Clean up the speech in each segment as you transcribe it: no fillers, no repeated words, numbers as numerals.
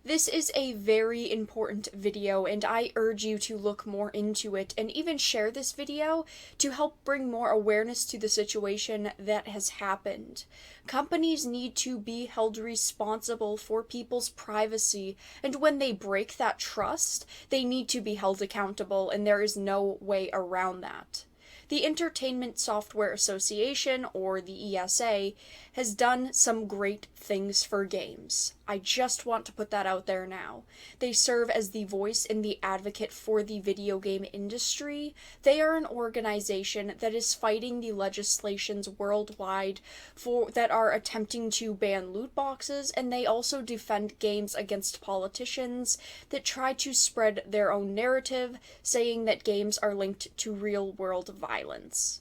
This is a very important video, and I urge you to look more into it and even share this video to help bring more awareness to the situation that has happened. Companies need to be held responsible for people's privacy, and when they break that trust, they need to be held accountable, and there is no way around that. The Entertainment Software Association, or the ESA, has done some great things for games. I just want to put that out there now. They serve as the voice and the advocate for the video game industry. They are an organization that is fighting the legislations worldwide that are attempting to ban loot boxes, and they also defend games against politicians that try to spread their own narrative, saying that games are linked to real-world violence.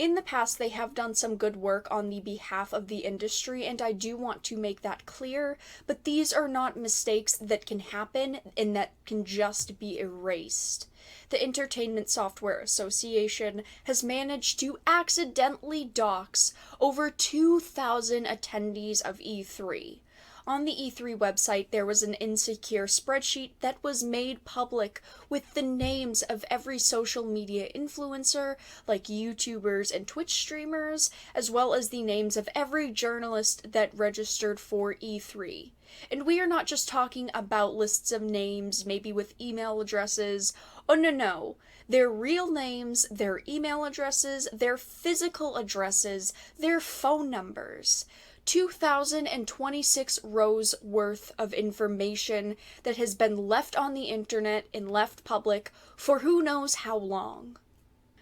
In the past, they have done some good work on the behalf of the industry, and I do want to make that clear, but these are not mistakes that can happen and that can just be erased. The Entertainment Software Association has managed to accidentally dox over 2,000 attendees of E3. On the E3 website, there was an insecure spreadsheet that was made public with the names of every social media influencer, like YouTubers and Twitch streamers, as well as the names of every journalist that registered for E3. And we are not just talking about lists of names, maybe with email addresses. Oh, no. Their real names, their email addresses, their physical addresses, their phone numbers. 2,026 rows worth of information that has been left on the internet and left public for who knows how long.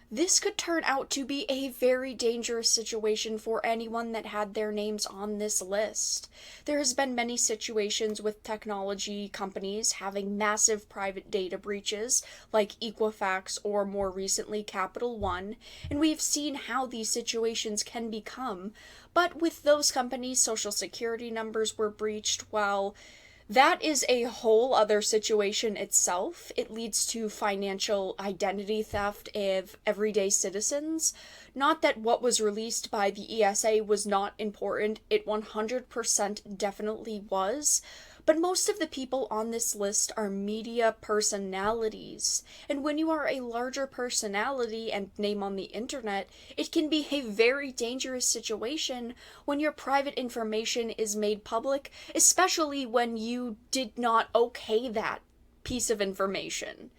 This could turn out to be a very dangerous situation for anyone that had their names on this list. There has been many situations with technology companies having massive private data breaches, like Equifax or more recently Capital One, and we've seen how these situations can become. But with those companies, social security numbers were breached. Well, that is a whole other situation itself. It leads to financial identity theft of everyday citizens. Not that what was released by the ESA was not important, it 100% definitely was. But most of the people on this list are media personalities. And when you are a larger personality and name on the internet, it can be a very dangerous situation when your private information is made public, especially when you did not okay that piece of information.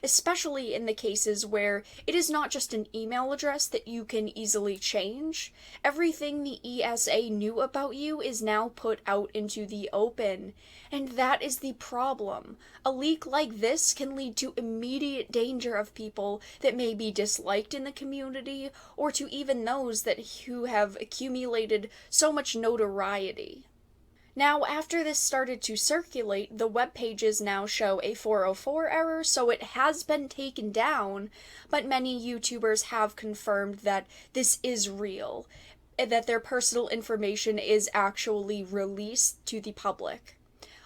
Especially in the cases where it is not just an email address that you can easily change. Everything the ESA knew about you is now put out into the open, and that is the problem. A leak like this can lead to immediate danger of people that may be disliked in the community, or to even those who have accumulated so much notoriety. Now, after this started to circulate, the web pages now show a 404 error, so it has been taken down, but many YouTubers have confirmed that this is real, and that their personal information is actually released to the public.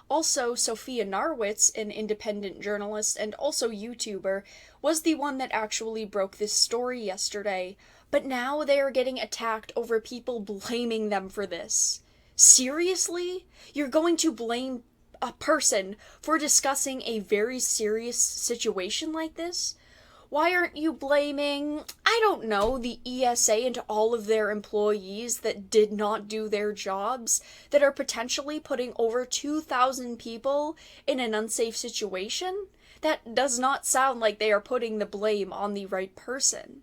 Also, Sophia Narwitz, an independent journalist and also YouTuber, was the one that actually broke this story yesterday, but now they are getting attacked over people blaming them for this. Seriously? You're going to blame a person for discussing a very serious situation like this? Why aren't you blaming, I don't know, the ESA and all of their employees that did not do their jobs, that are potentially putting over 2,000 people in an unsafe situation? That does not sound like they are putting the blame on the right person.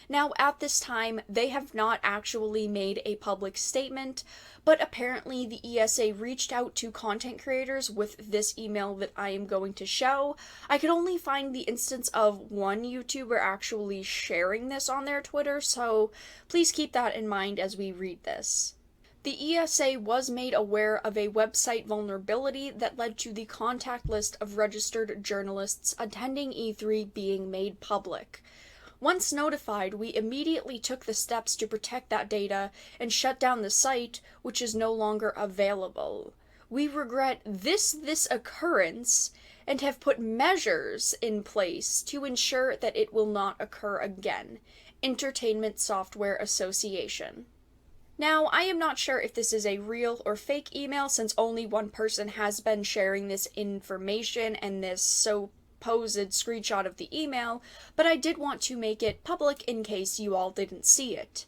Now, at this time, they have not actually made a public statement, but apparently the ESA reached out to content creators with this email that I am going to show. I could only find the instance of one YouTuber actually sharing this on their Twitter, so please keep that in mind as we read this. The ESA was made aware of a website vulnerability that led to the contact list of registered journalists attending E3 being made public. Once notified, we immediately took the steps to protect that data and shut down the site, which is no longer available. We regret this occurrence and have put measures in place to ensure that it will not occur again. Entertainment Software Association. Now, I am not sure if this is a real or fake email since only one person has been sharing this information and this supposed screenshot of the email, but I did want to make it public in case you all didn't see it.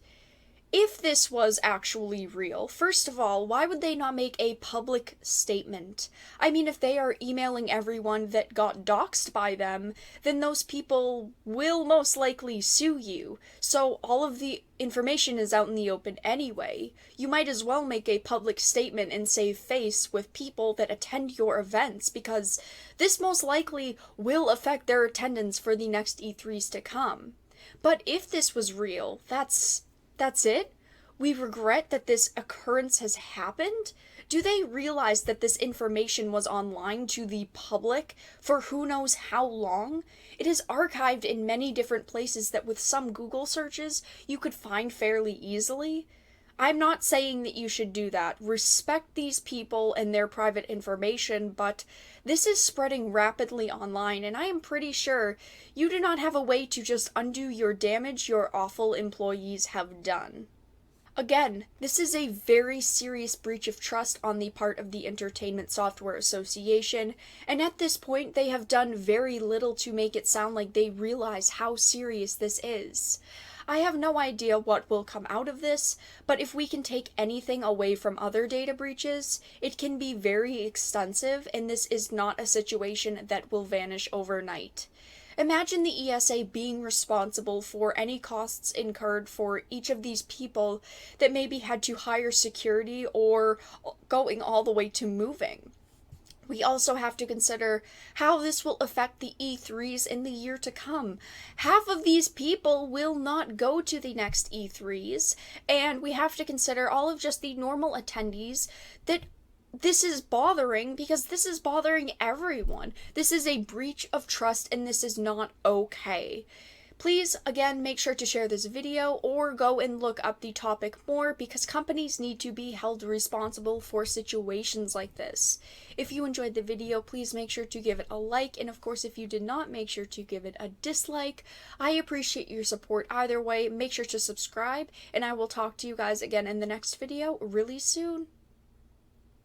If this was actually real, first of all, why would they not make a public statement? I mean, if they are emailing everyone that got doxxed by them, then those people will most likely sue you. So all of the information is out in the open anyway. You might as well make a public statement and save face with people that attend your events, because this most likely will affect their attendance for the next E3s to come. But if this was real, that's it? We regret that this occurrence has happened? Do they realize that this information was online to the public for who knows how long? It is archived in many different places that with some Google searches you could find fairly easily. I'm not saying that you should do that. Respect these people and their private information, but this is spreading rapidly online, and I am pretty sure you do not have a way to just undo your damage your awful employees have done. Again, this is a very serious breach of trust on the part of the Entertainment Software Association, and at this point they have done very little to make it sound like they realize how serious this is. I have no idea what will come out of this, but if we can take anything away from other data breaches, it can be very extensive, and this is not a situation that will vanish overnight. Imagine the ESA being responsible for any costs incurred for each of these people that maybe had to hire security or going all the way to moving. We also have to consider how this will affect the E3s in the year to come. Half of these people will not go to the next E3s, and we have to consider all of just the normal attendees that this is bothering, because this is bothering everyone. This is a breach of trust, and this is not okay. Please, again, make sure to share this video or go and look up the topic more, because companies need to be held responsible for situations like this. If you enjoyed the video, please make sure to give it a like, and of course if you did not, make sure to give it a dislike. I appreciate your support either way. Make sure to subscribe, and I will talk to you guys again in the next video really soon.